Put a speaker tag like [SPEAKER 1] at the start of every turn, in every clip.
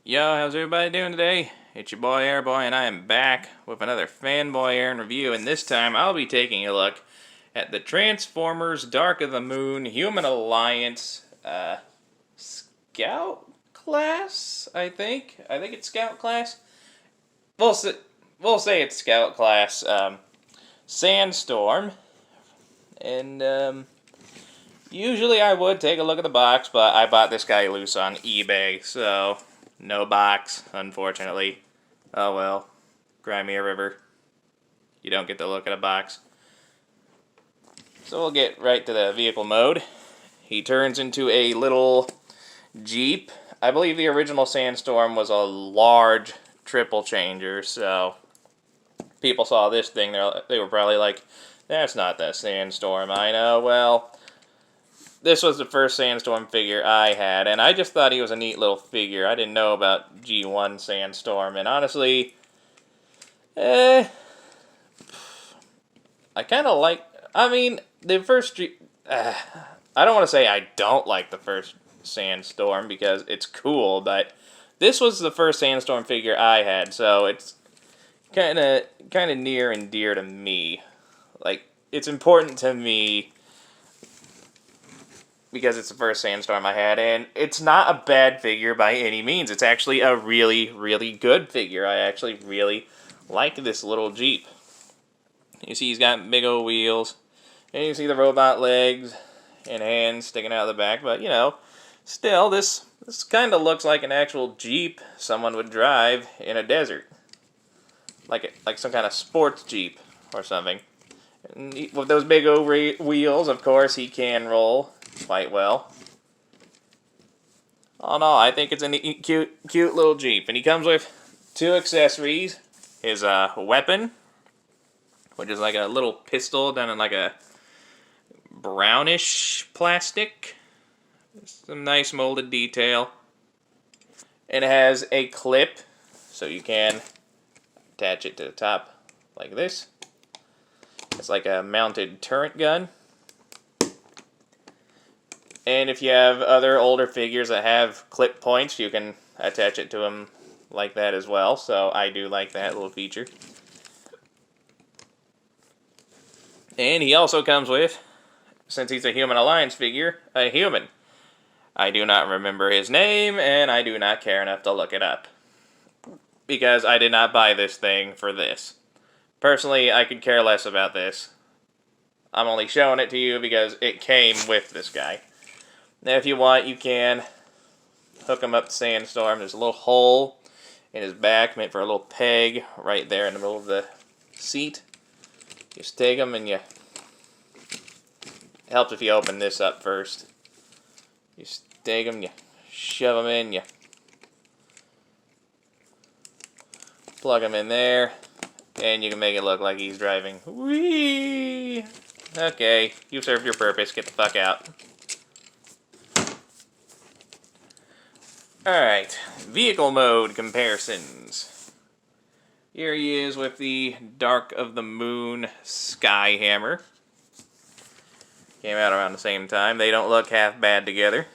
[SPEAKER 1] Yo, how's everybody doing today? It's your boy Airboy, and I am back with another FanBoyAaron review, and this time I'll be taking a look at the Transformers Dark of the Moon Human Alliance Scout class, I think. I think it's Scout class. We'll say it's Scout class. Sandstorm. And, usually I would take a look at the box, but I bought this guy loose on eBay, so no box, unfortunately. Oh well. Cry me a river. You don't get to look at a box. So we'll get right to the vehicle mode. He turns into a little Jeep. I believe the original Sandstorm was a large triple changer, so people saw this thing, they were probably like, that's not the Sandstorm I know. Well, this was the first Sandstorm figure I had, and I just thought he was a neat little figure. I didn't know about G1 Sandstorm, and honestly, I kind of like, the first I don't want to say I don't like the first Sandstorm, because it's cool, but this was the first Sandstorm figure I had, so it's kind of near and dear to me. Like, it's important to me because it's the first Sandstorm I had, and it's not a bad figure by any means. It's actually a really, really good figure. I actually really like this little Jeep. You see he's got big old wheels, and you see the robot legs and hands sticking out of the back, but, you know, still, this kind of looks like an actual Jeep someone would drive in a desert. Like some kind of sports Jeep or something. And with those big old wheels, of course, he can roll quite well. All in all, I think it's a neat, cute little Jeep. And he comes with two accessories. His weapon, which is like a little pistol done in like a brownish plastic. Some nice molded detail. And it has a clip, so you can attach it to the top like this. It's like a mounted turret gun. And if you have other older figures that have clip points, you can attach it to them like that as well. So I do like that little feature. And he also comes with, since he's a Human Alliance figure, a human. I do not remember his name, and I do not care enough to look it up, because I did not buy this thing for this. Personally, I could care less about this. I'm only showing it to you because it came with this guy. Now, if you want, you can hook him up to Sandstorm. There's a little hole in his back meant for a little peg right there in the middle of the seat. Just take him and you... It helps if you open this up first. You take him, you shove him in, you plug him in there, and you can make it look like he's driving. Whee! Okay, you've served your purpose. Get the fuck out. Alright, vehicle mode comparisons. Here he is with the Dark of the Moon Skyhammer. Came out around the same time. They don't look half bad together.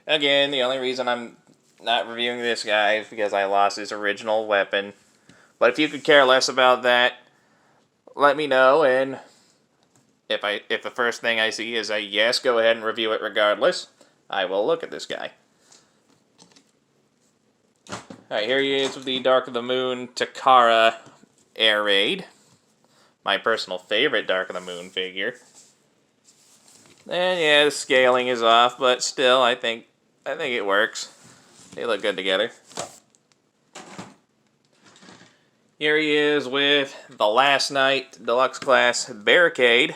[SPEAKER 1] Again, the only reason I'm not reviewing this guy is because I lost his original weapon. But if you could care less about that, let me know, and if the first thing I see is a yes, go ahead and review it regardless. I will look at this guy. Alright, here he is with the Dark of the Moon Takara Air Raid. My personal favorite Dark of the Moon figure. And yeah, the scaling is off, but still, I think it works. They look good together. Here he is with the Last Night Deluxe Class Barricade.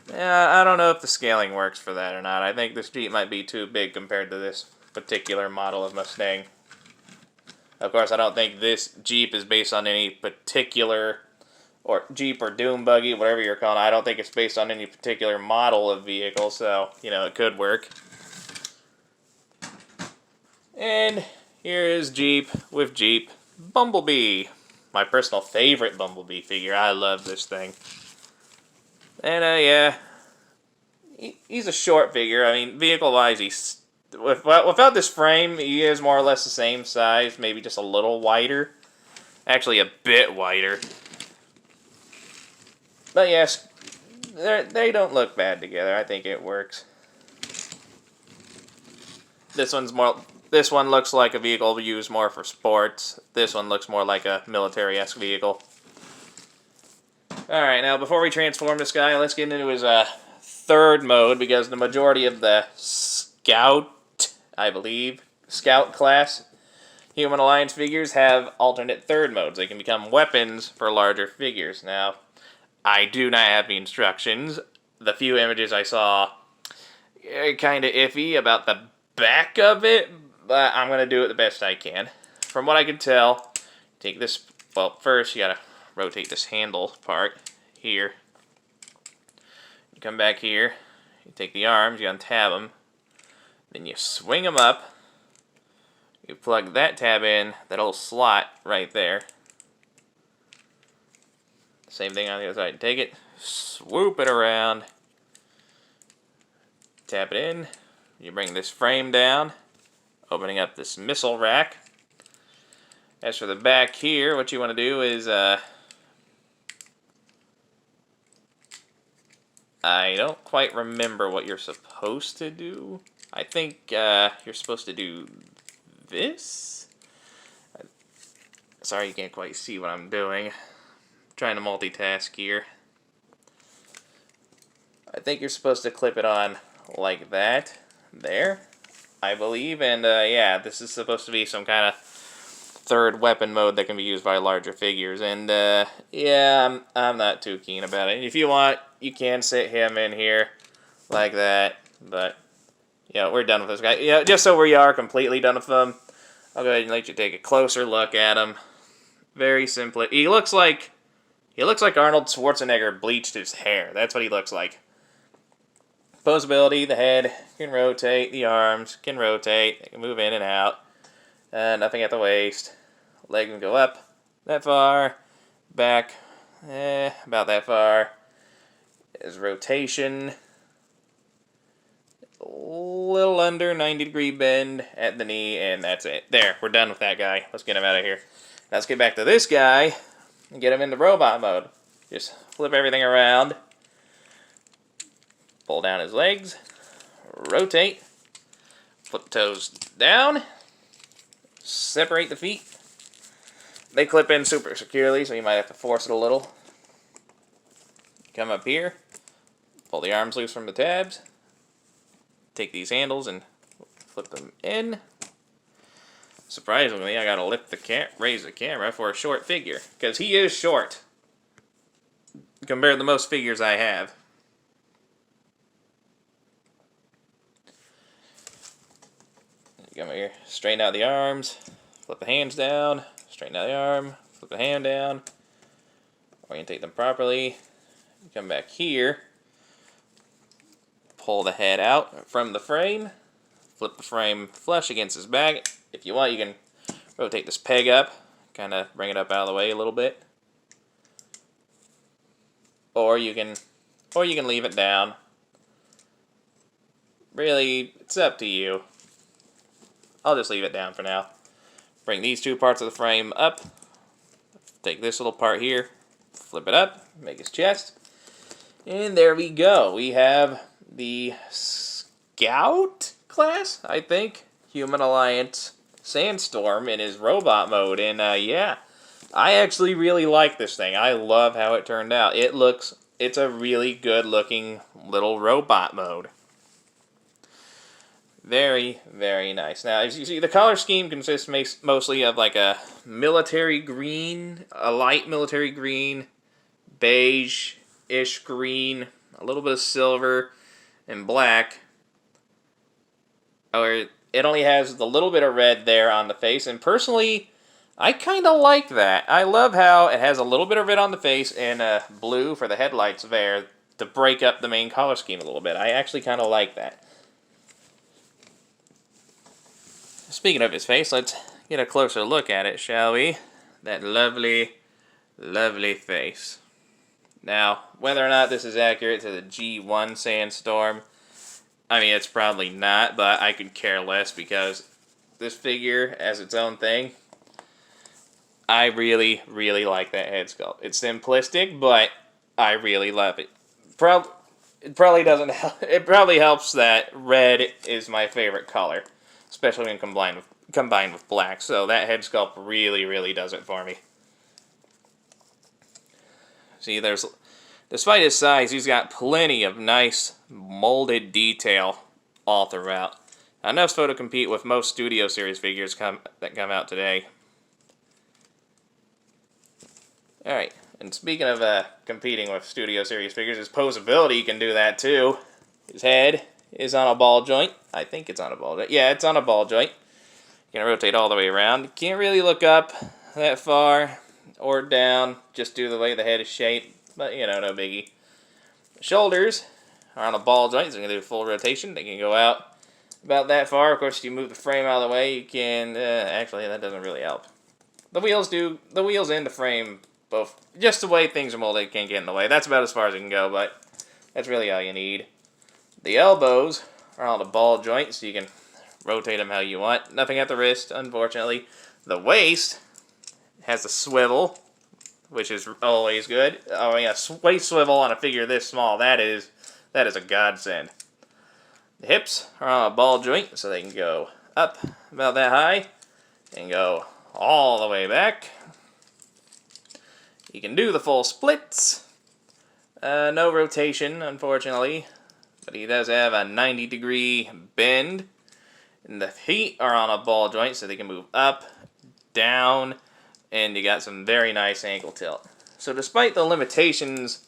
[SPEAKER 1] Yeah, I don't know if the scaling works for that or not. I think this Jeep might be too big compared to this particular model of Mustang. Of course, I don't think this Jeep is based on any particular, or Jeep or Doom Buggy, whatever you're calling it. I don't think it's based on any particular model of vehicle, so, you know, it could work. And here is Jeep with Jeep Bumblebee. My personal favorite Bumblebee figure. I love this thing. And, yeah, he's a short figure. I mean, vehicle-wise, without this frame, he is more or less the same size, maybe just a little wider. Actually, a bit wider. But yes, they don't look bad together. I think it works. This one looks like a vehicle used more for sports. This one looks more like a military-esque vehicle. Alright, now before we transform this guy, let's get into his third mode, because the majority of the Scout, I believe, Scout class Human Alliance figures have alternate third modes. They can become weapons for larger figures. Now, I do not have the instructions. The few images I saw, kind of iffy about the back of it, but I'm going to do it the best I can. From what I can tell, take this, well, first you got to rotate this handle part here. You come back here, you take the arms, you untab them, then you swing them up, you plug that tab in, that little slot right there. Same thing on the other side. Take it, swoop it around, tap it in, you bring this frame down, opening up this missile rack. As for the back here, what you want to do is, I don't quite remember what you're supposed to do. I think you're supposed to do this? Sorry, you can't quite see what I'm doing. I'm trying to multitask here. I think you're supposed to clip it on like that. There, I believe. And yeah, this is supposed to be some kind of third weapon mode that can be used by larger figures. And yeah, I'm not too keen about it. If you want, you can sit him in here like that. But yeah, we're done with this guy. Yeah, just so we are completely done with him, I'll go ahead and let you take a closer look at him. Very simply, he looks like Arnold Schwarzenegger bleached his hair. That's what he looks like. Posability, the head can rotate, the arms can rotate, they can move in and out. Nothing at the waist. Leg can go up that far, back about that far. His rotation, a little under 90-degree bend at the knee, and that's it. There, we're done with that guy. Let's get him out of here. Now let's get back to this guy and get him into robot mode. Just flip everything around, pull down his legs, rotate, flip the toes down, separate the feet. They clip in super securely, so you might have to force it a little. Come up here, pull the arms loose from the tabs, take these handles and flip them in. Surprisingly, I gotta raise the camera for a short figure, because he is short compared to most figures I have. Come here, straighten out the arms, flip the hands down, straighten out the arm, flip the hand down, orientate them properly. Come back here, pull the head out from the frame, flip the frame flush against his back. If you want, you can rotate this peg up, kind of bring it up out of the way a little bit. Or you can leave it down. Really, it's up to you. I'll just leave it down for now. Bring these two parts of the frame up. Take this little part here, flip it up, make his chest. And there we go. We have the Scout class, I think. Human Alliance Sandstorm in his robot mode. And yeah, I actually really like this thing. I love how it turned out. It's a really good looking little robot mode. Very, very nice. Now, as you see, the color scheme consists mostly of like a military green, a light military green, beige-ish green, a little bit of silver, and black. Or it only has the little bit of red there on the face, and personally, I kind of like that. I love how it has a little bit of red on the face and blue for the headlights there to break up the main color scheme a little bit. I actually kind of like that. Speaking of his face, let's get a closer look at it, shall we? That lovely, lovely face. Now, whether or not this is accurate to the G1 Sandstorm, I mean, it's probably not, but I could care less because this figure, as its own thing, I really, really like that head sculpt. It's simplistic, but I really love it. It probably doesn't help. It probably helps that red is my favorite color, especially when combined with black. So that head sculpt really, really does it for me. See, despite his size, he's got plenty of nice molded detail all throughout. Enough so to compete with most Studio Series figures that come out today. Alright, and speaking of competing with Studio Series figures, his posability can do that too. His head is on a ball joint. I think it's on a ball joint. Yeah, it's on a ball joint. You can rotate all the way around. You can't really look up that far or down just due to the way the head is shaped, but you know, no biggie. The shoulders are on a ball joint, so you can do full rotation. They can go out about that far. Of course, if you move the frame out of the way, you can... actually, that doesn't really help. The wheels do. The wheels and the frame both. Just the way things are molded can't get in the way. That's about as far as it can go, but that's really all you need. The elbows are on a ball joint, so you can rotate them how you want. Nothing at the wrist, unfortunately. The waist has a swivel, which is always good. Oh yeah, waist swivel on a figure this small, that is a godsend. The hips are on a ball joint, so they can go up about that high and go all the way back. You can do the full splits. No rotation, unfortunately, but he does have a 90-degree bend. And the feet are on a ball joint, so they can move up, down, and you got some very nice ankle tilt. So despite the limitations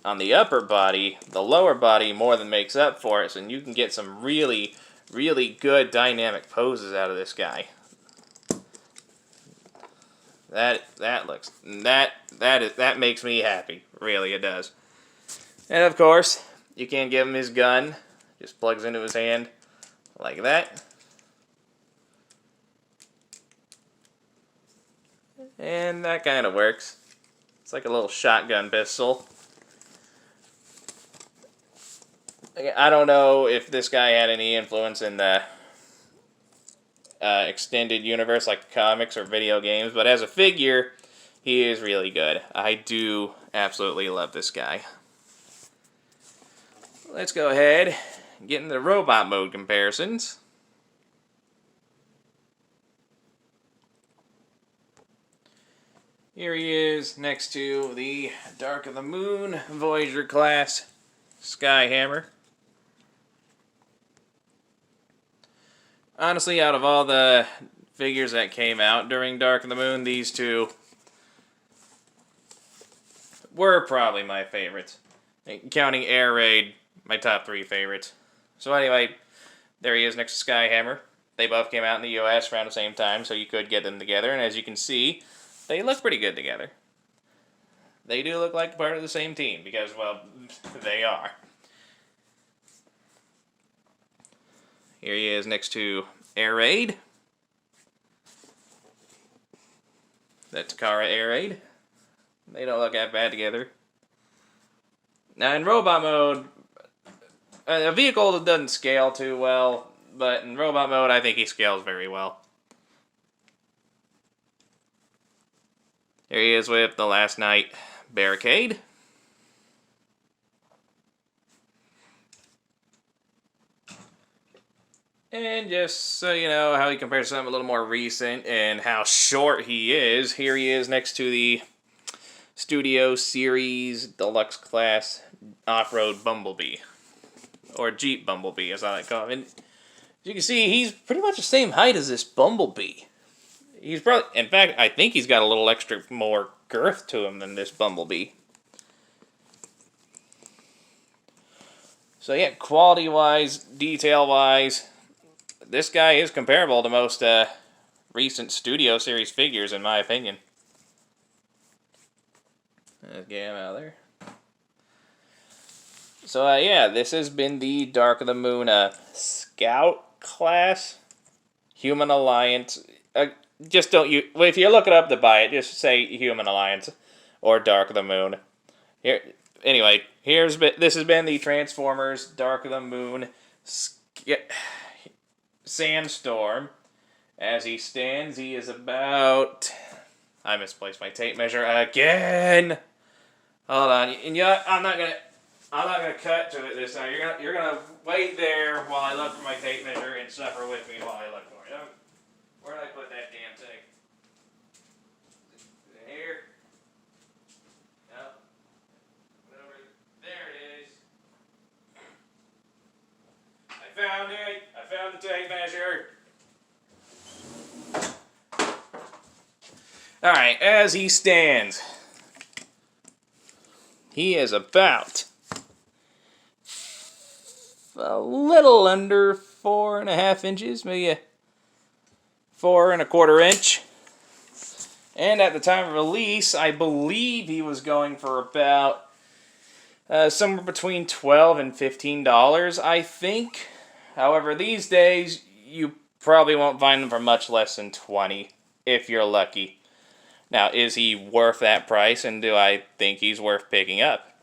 [SPEAKER 1] on the upper body, the lower body more than makes up for it, and you can get some really, really good dynamic poses out of this guy. That makes me happy. Really, it does. And of course, you can't give him his gun. Just plugs into his hand like that. And that kind of works. It's like a little shotgun pistol. I don't know if this guy had any influence in the extended universe like comics or video games, but as a figure, he is really good. I do absolutely love this guy. Let's go ahead and get into the robot mode comparisons. Here he is next to the Dark of the Moon Voyager class Skyhammer. Honestly, out of all the figures that came out during Dark of the Moon, these two were probably my favorites. Counting Air Raid, my top 3 favorites. So anyway, there he is next to Skyhammer. They both came out in the US around the same time, so you could get them together. And as you can see, they look pretty good together. They do look like part of the same team, because, well, they are. Here he is next to Air Raid. That's Takara Air Raid. They don't look that bad together. Now in robot mode, a vehicle that doesn't scale too well, but in robot mode I think he scales very well. Here he is with the Last Night Barricade. And just so you know how he compares to something a little more recent and how short he is, here he is next to the Studio Series Deluxe Class Off-Road Bumblebee. Or Jeep Bumblebee, as I like to call him. And as you can see, he's pretty much the same height as this Bumblebee. He's probably, in fact, I think he's got a little extra more girth to him than this Bumblebee. So yeah, quality-wise, detail-wise, this guy is comparable to most recent Studio Series figures, in my opinion. Let's get him out of there. So yeah, this has been the Dark of the Moon Scout class Human Alliance. Just don't you? Well, if you look it up to buy it, just say Human Alliance or Dark of the Moon. Here, anyway, this has been the Transformers Dark of the Moon Sandstorm. As he stands, he is about... I misplaced my tape measure again. Hold on, and yeah, I'm not gonna cut to it this time. You're gonna wait there while I look for my tape measure and suffer with me while I look for it. Where did I put that damn thing? Is it here? No. There it is. I found it. I found the tape measure. Alright, as he stands, he is about a little under 4.5 inches, maybe 4.25 inch. And at the time of release, I believe he was going for about somewhere between $12 and $15, I think. However, these days, you probably won't find them for much less than $20, if you're lucky. Now, is he worth that price, and do I think he's worth picking up?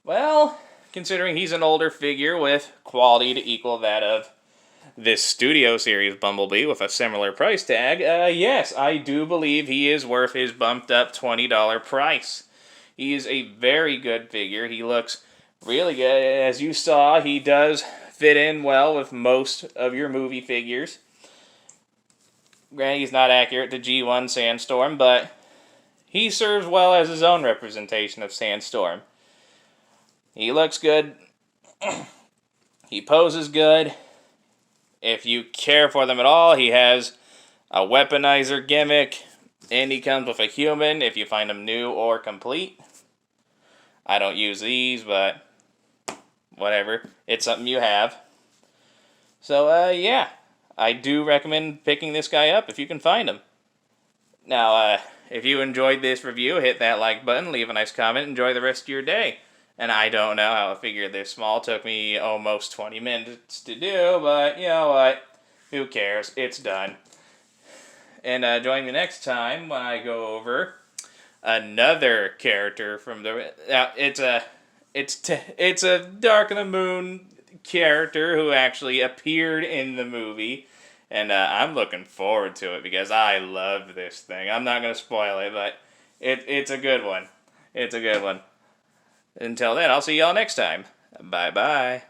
[SPEAKER 1] Well, considering he's an older figure with quality to equal that of this Studio Series Bumblebee with a similar price tag, yes, I do believe he is worth his bumped up $20 price. He is a very good figure. He looks really good. As you saw, he does fit in well with most of your movie figures. Granted, he's not accurate to G1 Sandstorm, but he serves well as his own representation of Sandstorm. He looks good. He poses good. If you care for them at all, he has a weaponizer gimmick, and he comes with a human if you find him new or complete. I don't use these, but whatever. It's something you have. So, yeah. I do recommend picking this guy up if you can find him. Now, if you enjoyed this review, hit that like button, leave a nice comment, enjoy the rest of your day. And I don't know how a figure this small took me almost 20 minutes to do, but you know what? Who cares? It's done. And join me next time when I go over another character from the... Now, it's a Dark of the Moon character who actually appeared in the movie, and I'm looking forward to it because I love this thing. I'm not going to spoil it, but it's a good one. It's a good one. Until then, I'll see y'all next time. Bye-bye.